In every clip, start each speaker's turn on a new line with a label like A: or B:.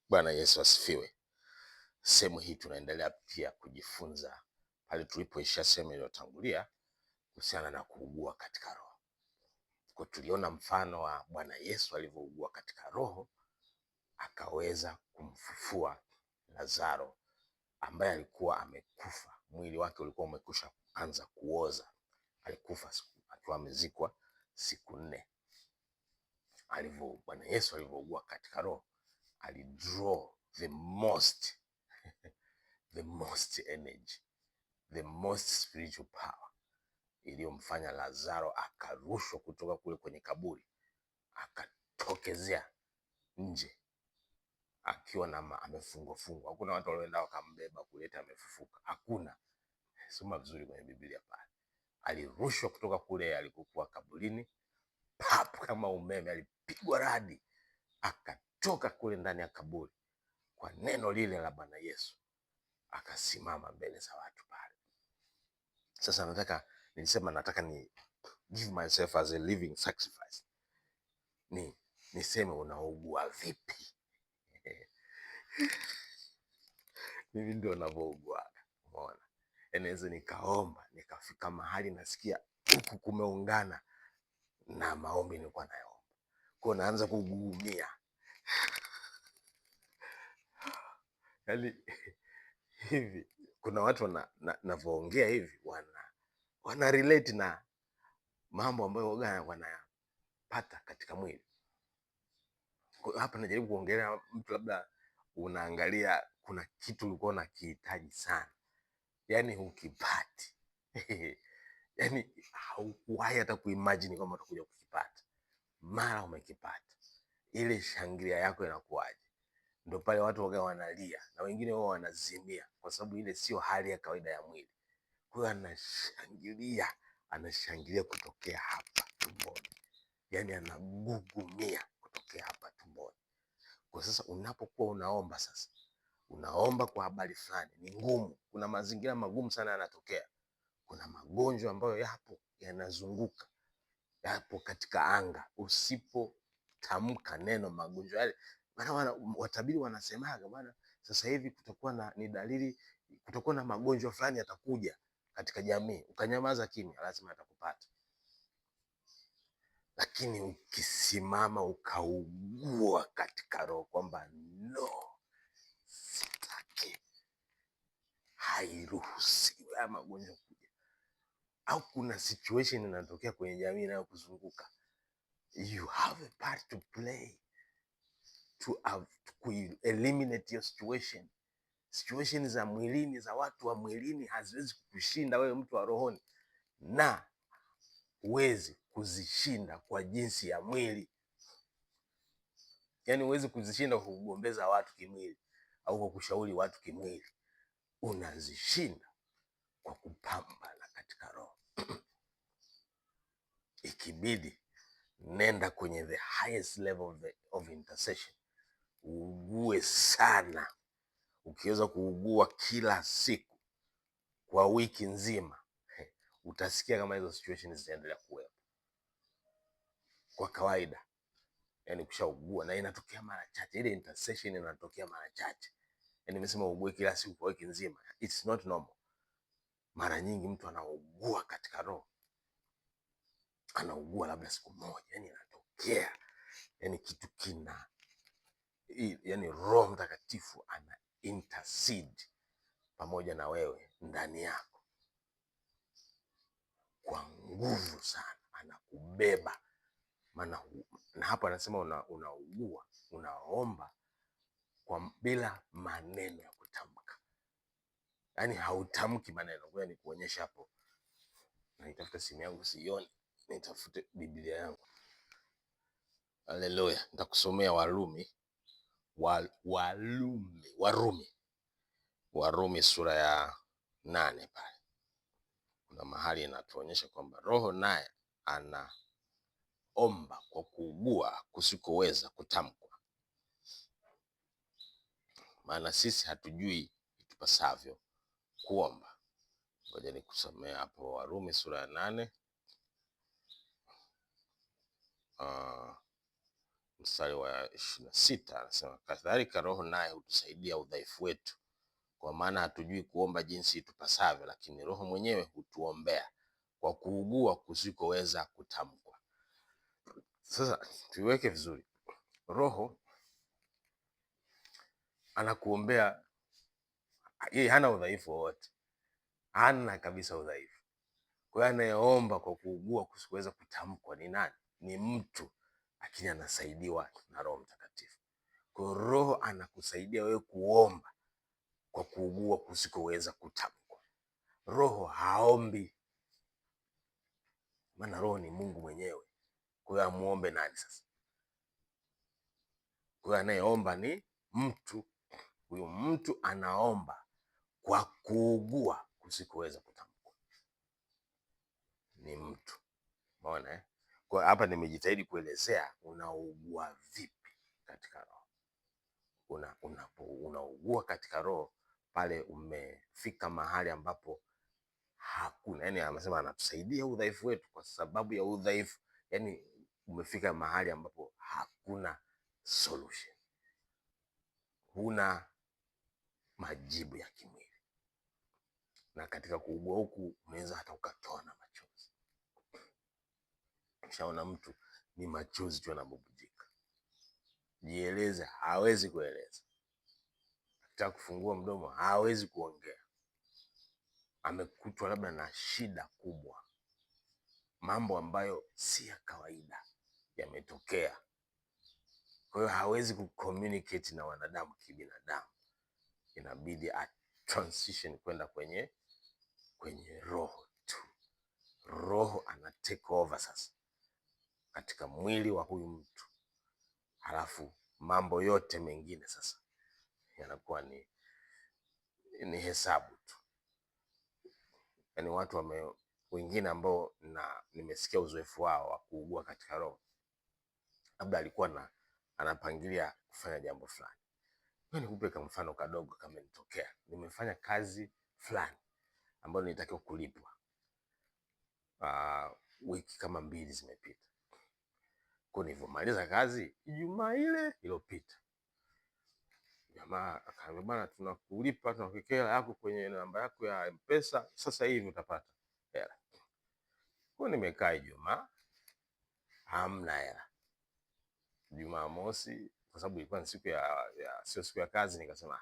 A: Bwana Yesu asifiwe. Sehemu hii tunaendelea pia kujifunza pale tulipoishia sehemu iliyotangulia kuhusiana na kuugua katika roho. Kwa tuliona mfano wa Bwana Yesu alivyougua katika roho, akaweza kumfufua Lazaro ambaye alikuwa amekufa, mwili wake ulikuwa umekwisha anza kuoza, alikufa akiwa amezikwa siku 4. Bwana Yesu alivyougua katika roho, alidraw the most energy, the most spiritual power, iliyomfanya Lazaro akarushwa kutoka kule kwenye kaburi, akatokezea nje akiwa na amefungwa. Hakuna watu walioenda wakambeba kuleta amefufuka, hakuna. Soma vizuri kwenye Biblia pale. Alirushwa kutoka kule alikokuwa kaburini, papo kama umeme, alipigwa radi, akatoka kule ndani ya kaburi kwa neno lile la Bwana Yesu, akasimama mbele za watu pale. Sasa nataka ni give myself as a living sacrifice. Niseme unaugua vipi? Mimi ndio ninavyougua. Umeona? Enaweza nikaomba, nikafika mahali nasikia huku kumeungana na maombi nilikuwa naomba, kwa naanza kugugumia. Yaani hivi kuna watu navyoongea hivi wana relate na mambo ambayo wanayapata katika mwili. Kwa hapa najaribu kuongelea mtu, labda unaangalia kuna kitu ulikuwa unakihitaji sana, yaani hukipati. Yaani haukuwahi hata kuimagine kwamba utakuja kukipata, mara umekipata. Ile shangilia yako inakuwaje? Ndio pale watu wanalia na wengine wao wanazimia, kwa sababu ile sio hali ya kawaida ya mwili. Kwa hiyo anashangilia kutokea hapa tumboni, yaani anagugumia kutokea hapa tumboni. Kwa sasa unapokuwa unaomba, sasa unaomba kwa habari fulani ni ngumu, kuna mazingira magumu sana yanatokea, kuna magonjwa ambayo yapo yanazunguka, yapo katika anga. Usipotamka neno magonjwa yale, maana watabiri wanasemaga bwana, sasa hivi kutakuwa ni dalili, kutakuwa na magonjwa fulani yatakuja katika jamii, ukanyamaza kimya, lazima atakupata. Lakini ukisimama ukaugua katika roho kwamba no, sitaki, hairuhusiwi haya magonjwa kuja, au kuna situation inatokea kwenye jamii inayokuzunguka, you have a part to play to eliminate your situation za mwilini, za watu wa mwilini haziwezi kukushinda wewe mtu wa rohoni, na huwezi kuzishinda kwa jinsi ya mwili. Yaani huwezi kuzishinda kwa kugombeza watu kimwili au kwa kushauri watu kimwili, unazishinda kwa kupambana katika roho. Ikibidi nenda kwenye the highest level of intercession, uugue sana. Ukiweza kuugua kila siku kwa wiki nzima, utasikia kama hizo situations zitaendelea kuwepo kwa kawaida. Yaani kushaugua, na inatokea mara chache, ile intercession inatokea mara chache. Yaani nimesema ugue kila siku kwa wiki nzima, it's not normal. Mara nyingi mtu anaugua katika roho, anaugua labda siku moja, yaani inatokea, yaani kitu yaani Roho Mtakatifu ana intercede pamoja na wewe ndani yako kwa nguvu sana, anakubeba. Maana na hapa anasema unaugua, unaomba kwa bila maneno ya kutamka, yaani hautamki maneno. Ngoja nikuonyesha hapo, naitafuta simu yangu sioni, nitafute Biblia yangu. Haleluya. Nitakusomea Warumi sura ya 8 pale. Kuna mahali inatuonyesha kwamba Roho naye anaomba kwa kuugua kusikoweza kutamkwa, maana sisi hatujui itupasavyo kuomba. Ngoja nikusomea hapo Warumi sura ya 8. mstari wa 26 anasema, kadhalika Roho naye hutusaidia udhaifu wetu, kwa maana hatujui kuomba jinsi tupasavyo, lakini Roho mwenyewe hutuombea kwa kuugua kusikoweza kutamkwa. Sasa tuiweke vizuri, Roho anakuombea, yeye hana udhaifu wowote, hana kabisa udhaifu. Kwa hiyo anayeomba kwa kuugua kusikoweza kutamkwa ni nani? Ni mtu, lakini anasaidiwa na Roho Mtakatifu. Kwa hiyo Roho anakusaidia wewe kuomba kwa kuugua kusikoweza kutamkwa. Roho haombi, maana Roho ni Mungu mwenyewe. Kwa hiyo amuombe nani sasa? Kwa hiyo anayeomba ni mtu. Huyu mtu anaomba kwa kuugua kusikoweza kutamkwa, ni mtu. Umeona eh? Kwa hapa nimejitahidi kuelezea unaugua vipi katika roho. Unaugua katika roho pale umefika mahali ambapo hakuna, yani amesema anatusaidia udhaifu wetu, kwa sababu ya udhaifu, yani umefika mahali ambapo hakuna solution, huna majibu ya kimwili, na katika kuugua huku unaweza hata ukatoa na machozi. Ushaona mtu ni machozi tu yanabubujika, jieleze hawezi kueleza, akitaka kufungua mdomo hawezi kuongea, amekutwa labda na shida kubwa, mambo ambayo si ya kawaida yametokea. Kwa hiyo hawezi kucommunicate na wanadamu kibinadamu, inabidi a transition kwenda kwenye roho tu. Roho ana take over sasa katika mwili wa huyu mtu, halafu mambo yote mengine sasa yanakuwa ni hesabu tu. Yani watu wengine ambao nimesikia uzoefu wao wa kuugua katika roho, labda alikuwa anapangilia kufanya jambo fulani. Nikupe kama mfano kadogo kama nitokea. Nimefanya kazi fulani ambayo nilitakiwa kulipwa. Wiki kama 2 zimepita. Kwa nilivyomaliza kazi Ijumaa ile iliyopita, jamaa akaambia, bwana, tunakulipa, tunakuwekea hela yako kwenye namba yako ya M-Pesa, sasa hivi utapata hela. Kwa nimekaa Ijumaa hamna hela. Jumamosi, kwa sababu ilikuwa ni siku sio siku ya kazi, nikasema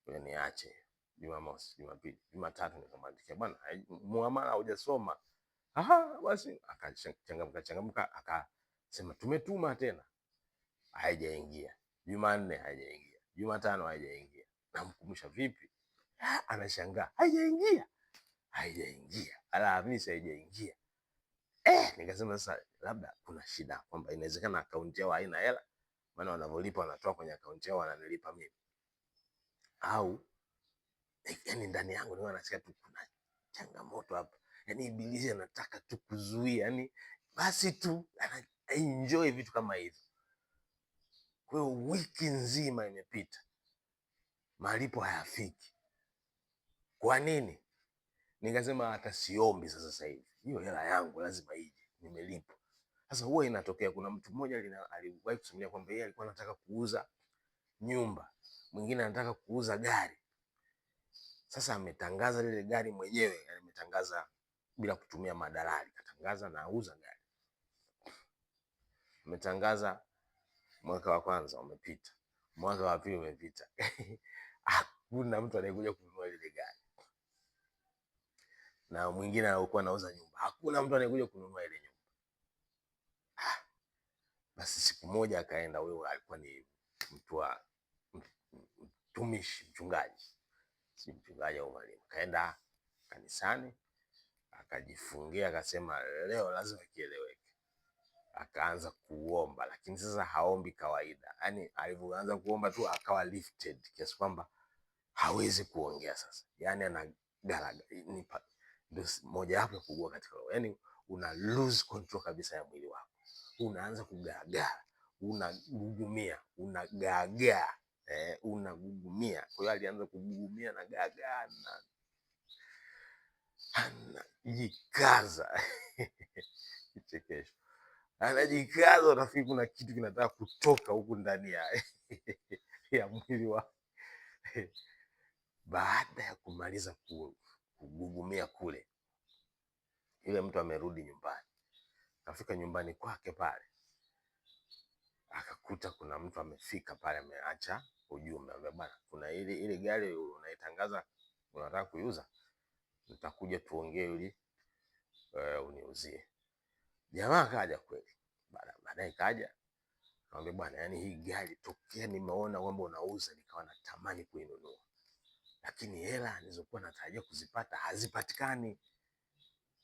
A: niache. Jumamosi, Jumapili, Jumatatu nikamwandikia, bwana, muamala haujasoma. Basi akachangamka akasema tumetuma tena, haijaingia. Jumanne haijaingia, Jumatano haijaingia. Namkumbusha vipi? Anashangaa, haijaingia. Alhamisi haijaingia. Nikasema sasa labda kuna shida, kwamba inawezekana akaunti yao haina hela, maana wanavyolipa wanatoa kwenye akaunti yao wananilipa mimi, au yani ndani yangu niona nasikia tu kuna changamoto hapa, yani ibilisi anataka tu kuzuia, yani basi tu enjoy vitu kama hivi. Kwa hiyo wiki nzima imepita, malipo hayafiki. Kwa nini? Nikasema hata siombi sasa hivi, hiyo hela yangu lazima ije, nimelipa. Sasa huwa inatokea, kuna mtu mmoja aliwahi kusimulia kwamba yeye alikuwa anataka kuuza nyumba, mwingine anataka kuuza gari. Sasa ametangaza lile gari mwenyewe, ametangaza bila kutumia madalali, katangaza na auza gari. Ametangaza, mwaka wa kwanza umepita, mwaka wa pili umepita hakuna mtu anayekuja kununua lile gari. Na mwingine alikuwa anauza nyumba, hakuna mtu anayekuja kununua ile nyumba. Basi siku moja akaenda, wewe alikuwa ni mtu wa mtumishi, mchungaji, si mchungaji au mwalimu, kaenda kanisani akajifungia, akasema leo lazima kieleweke. Akaanza kuomba, lakini sasa haombi kawaida. Yani alivyoanza kuomba tu akawa lifted kiasi kwamba hawezi kuongea sasa. Yani ndio moja wapo ya kuugua katika roho. Yani una lose control kabisa ya mwili wako, unaanza kugaagaa, unagugumia, unagaagaa, unagugumia. Kwa hiyo alianza kugugumia na gaagaa na anajikaza kichekesho. anajikaza, unafikiri kuna kitu kinataka kutoka huku ndani ya mwili wa baada ya kumaliza kugugumia kule, yule mtu amerudi nyumbani. Kafika nyumbani kwake pale, akakuta kuna mtu amefika pale, ameacha ujumbe, bwana, kuna ile gari unaitangaza unataka kuiuza, nitakuja tuongee ili uniuzie. Jamaa kaja kweli, baadaye kaja akamwambia, bwana, yani hii gari tokea nimeona kwamba unauza nikawa natamani kuinunua, lakini hela nilizokuwa natarajia kuzipata hazipatikani.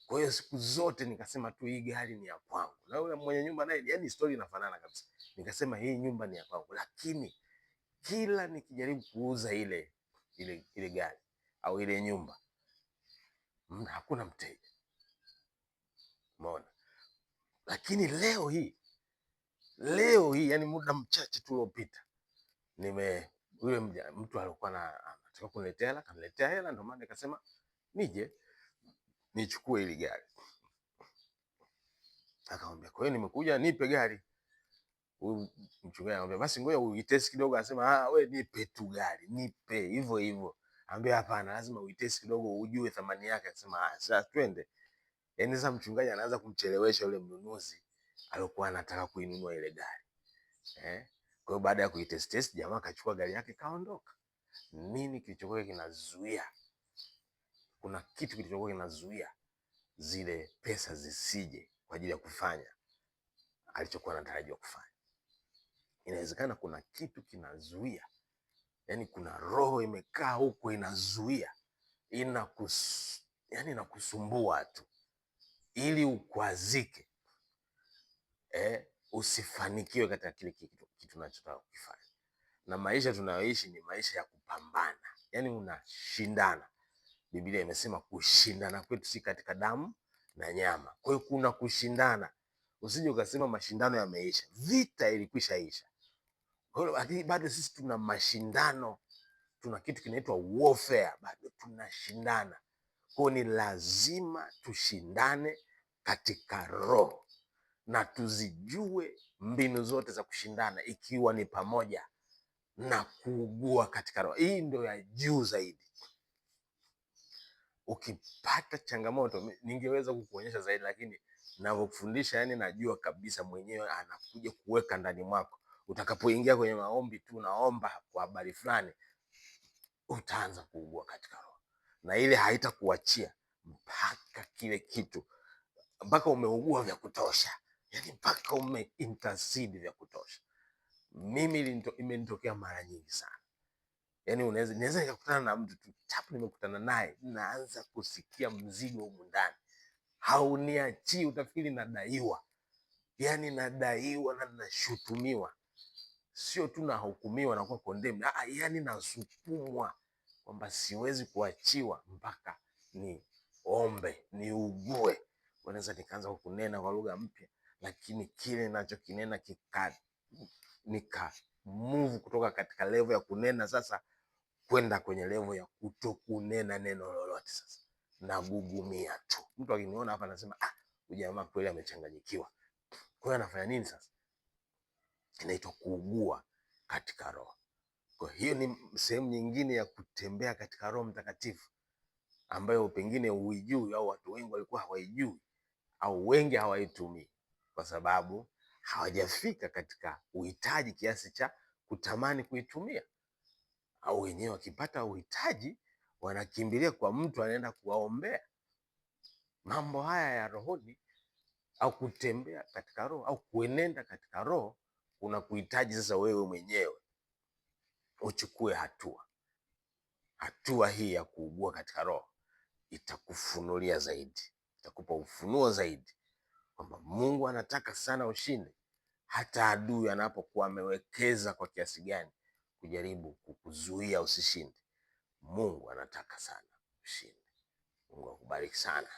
A: Kwa hiyo siku zote nikasema tu hii gari ni ya kwangu. Na yule mwenye nyumba naye, yani story inafanana kabisa. Nikasema hii nyumba ni ya kwangu, lakini kila nikijaribu kuuza ile gari au ile nyumba, hakuna mteja. Umeona? Lakini leo hii yani muda mchache tu uliopita, yule mtu alikuwa anataka kuniletea hela, kaniletea hela, ndio maana nikasema nije nichukue ile gari. Akamwambia, kwa hiyo nimekuja nipe gari. Huyu mchungaji anamwambia, basi ngoja uitesi kidogo. Anasema, we nipe tu gari, nipe hivyo hivyo. Anambia, hapana, lazima uitesi kidogo ujue thamani yake. Anasema, sasa twende. Yaani sasa mchungaji anaanza kumchelewesha yule mnunuzi alikuwa anataka kuinunua ile gari. Kwa hiyo baada ya kuitest jamaa akachukua gari yake kaondoka. Nini kilichokuwa kinazuia? Kuna kitu kilichokuwa kinazuia zile pesa zisije kwa ajili ya kufanya alichokuwa anatarajiwa kufanya. Inawezekana kuna kitu kinazuia, yani kuna roho imekaa huko inazuia, inakusumbua tu ili ukwazike, usifanikiwe katika kile kitu unachotaka kufanya. Na maisha tunayoishi ni maisha ya kupambana, yani unashindana. Biblia imesema kushindana kwetu si katika damu na nyama. Kwa hiyo kuna kushindana. Usije ukasema mashindano yameisha. Vita ilikwisha isha. Kwa hiyo lakini bado sisi tuna mashindano. Tuna kitu kinaitwa warfare, bado tunashindana. Kwa hiyo ni lazima tushindane katika roho na tuzijue mbinu zote za kushindana, ikiwa ni pamoja na kuugua katika roho. Hii ndio ya juu zaidi. Ukipata changamoto ningeweza kukuonyesha zaidi, lakini ninavyokufundisha, yani najua kabisa mwenyewe anakuja kuweka ndani mwako. Utakapoingia kwenye maombi tu naomba kwa habari fulani, utaanza kuugua katika roho, na ile haitakuachia mpaka kile kitu, mpaka umeugua vya kutosha, yani mpaka umeintercede vya kutosha. Mimi imenitokea mara nyingi sana. Yani naweza nikakutana na mtu tu chapu, nimekutana naye naanza kusikia mzigo humu ndani hauniachii, utafikiri nadaiwa. Yani nadaiwa na nashutumiwa, sio tu nahukumiwa na kuwa condemned, yani nasukumwa kwamba siwezi kuachiwa mpaka niombe, niugue. Naweza nikaanza kunena kwa lugha mpya, lakini kile ninachokinena nika move kutoka katika level ya kunena sasa kwenda kwenye level ya kutokunena neno lolote. Sasa nagugumia tu. Mtu akiniona hapa anasema, huyu jamaa kweli amechanganyikiwa. Kwa hiyo anafanya nini sasa? Inaitwa kuugua katika roho. Kwa hiyo ni sehemu nyingine ya kutembea katika Roho Mtakatifu, ambayo pengine huijui, au watu wengi walikuwa hawaijui, au wengi hawaitumii kwa sababu hawajafika katika uhitaji kiasi cha kutamani kuitumia, au wenyewe wakipata uhitaji wanakimbilia kwa mtu anaenda kuwaombea. Mambo haya ya rohoni au kutembea katika roho au kuenenda katika roho kuna kuhitaji sasa wewe mwenyewe uchukue hatua. Hatua hii ya kuugua katika roho itakufunulia zaidi, itakupa ufunuo zaidi kwamba Mungu anataka sana ushinde, hata adui anapokuwa amewekeza kwa kiasi gani kujaribu kukuzuia usishinde. Mungu anataka sana ushinde. Mungu akubariki sana.